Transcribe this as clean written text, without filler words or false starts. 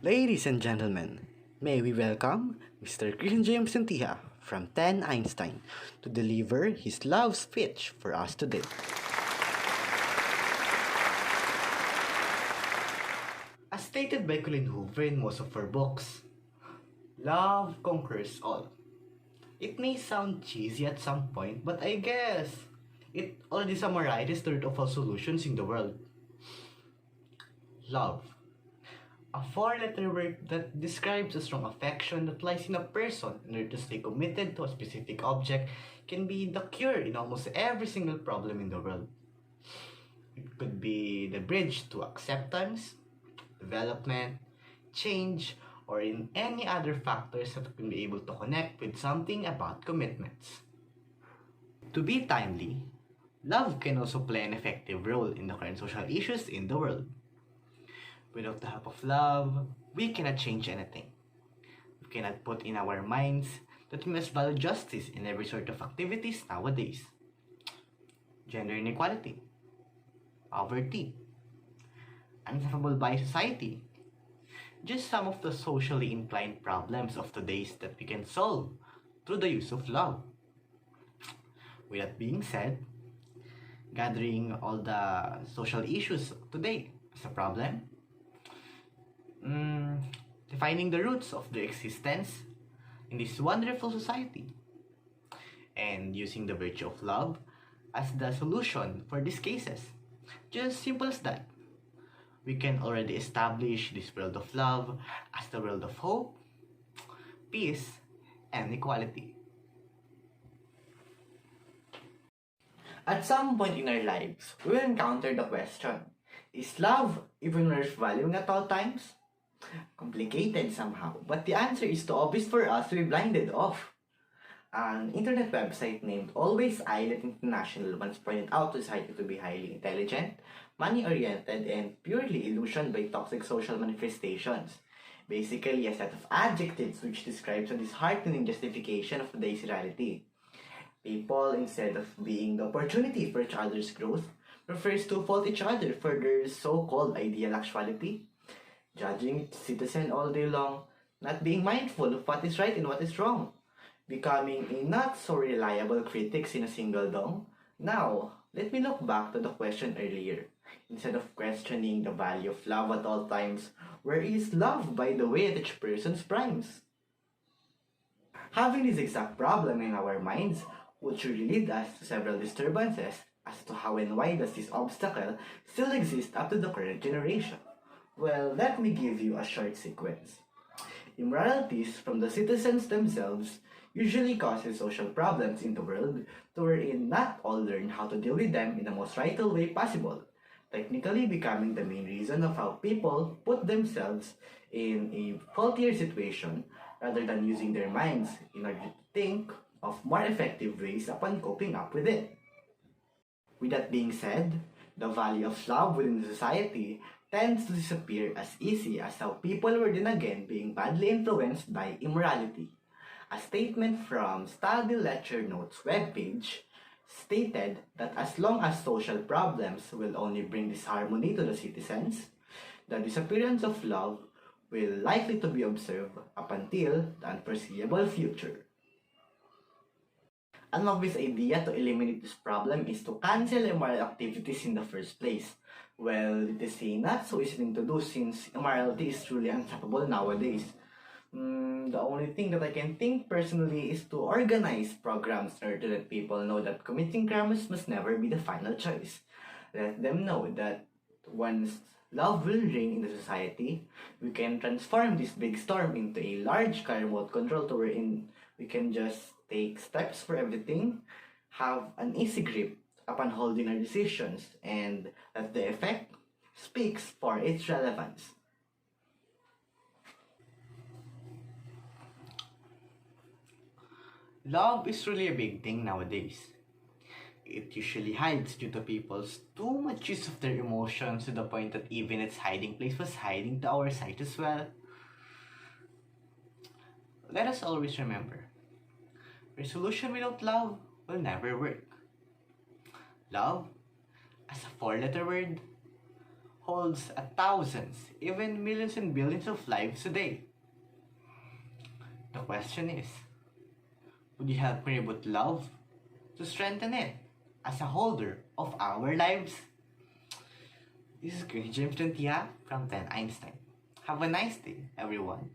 Ladies and gentlemen, may we welcome Mr. Christian James Lentija from 10 Einstein to deliver his love speech for us today. As stated by Colin Hoover in most of her books, love conquers all. It may sound cheesy at some point, but I guess it already summarizes the root of all solutions in the world. Love. A four-letter word that describes a strong affection that lies in a person in order to stay committed to a specific object can be the cure in almost every single problem in the world. It could be the bridge to acceptance, development, change, or in any other factors that can be able to connect with something about commitments. To be timely, love can also play an effective role in the current social issues in the world. Without the help of love, we cannot change anything. We cannot put in our minds that we must value justice in every sort of activities nowadays. Gender inequality, poverty, unsolvable by society. Just some of the socially inclined problems of today's that we can solve through the use of love. With that being said, gathering all the social issues today as a problem, defining the roots of their existence in this wonderful society, and using the virtue of love as the solution for these cases. Just simple as that. We can already establish this world of love as the world of hope, peace, and equality. At some point in our lives, we will encounter the question, is love even worth valuing at all times? Complicated somehow, but the answer is too obvious for us to be blinded of. An internet website named Always Island International once pointed out to society to be highly intelligent, money-oriented, and purely illusioned by toxic social manifestations. Basically, a set of adjectives which describes a disheartening justification of today's reality. People, instead of being the opportunity for each other's growth, prefers to fault each other for their so-called ideal actuality, judging its citizen all day long, not being mindful of what is right and what is wrong, becoming a not so reliable critics in a single dome. Now, let me look back to the question earlier. Instead of questioning the value of love at all times, where is love by the way at each person's primes? Having this exact problem in our minds would surely lead us to several disturbances as to how and why does this obstacle still exist up to the current generation. Well, let me give you a short sequence. Immoralities from the citizens themselves usually causes social problems in the world to wherein not all learn how to deal with them in the most vital way possible, technically becoming the main reason of how people put themselves in a faultier situation rather than using their minds in order to think of more effective ways upon coping up with it. With that being said, the value of love within the society tends to disappear as easy as how people were then again being badly influenced by immorality. A statement from Study Lecture Notes webpage stated that as long as social problems will only bring disharmony to the citizens, the disappearance of love will likely to be observed up until the unforeseeable future. An obvious idea to eliminate this problem is to cancel immoral activities in the first place. Well, it is a not so easy thing to do since immorality is truly unstoppable nowadays. The only thing that I can think personally is to organize programs in order to let people know that committing crimes must never be the final choice. Let them know that once love will reign in the society, we can transform this big storm into a large car remote control to wherein we can just take steps for everything, have an easy grip upon holding our decisions, and that the effect speaks for its relevance. Love is really a big thing nowadays. It usually hides due to people's too much use of their emotions to the point that even its hiding place was hiding to our sight as well. Let us always remember, resolution without love will never work. Love, as a four-letter word, holds thousands, even millions and billions of lives today. The question is, would you help me reboot love to strengthen it as a holder of our lives? This is James Lentija from 10 Einstein. Have a nice day, everyone.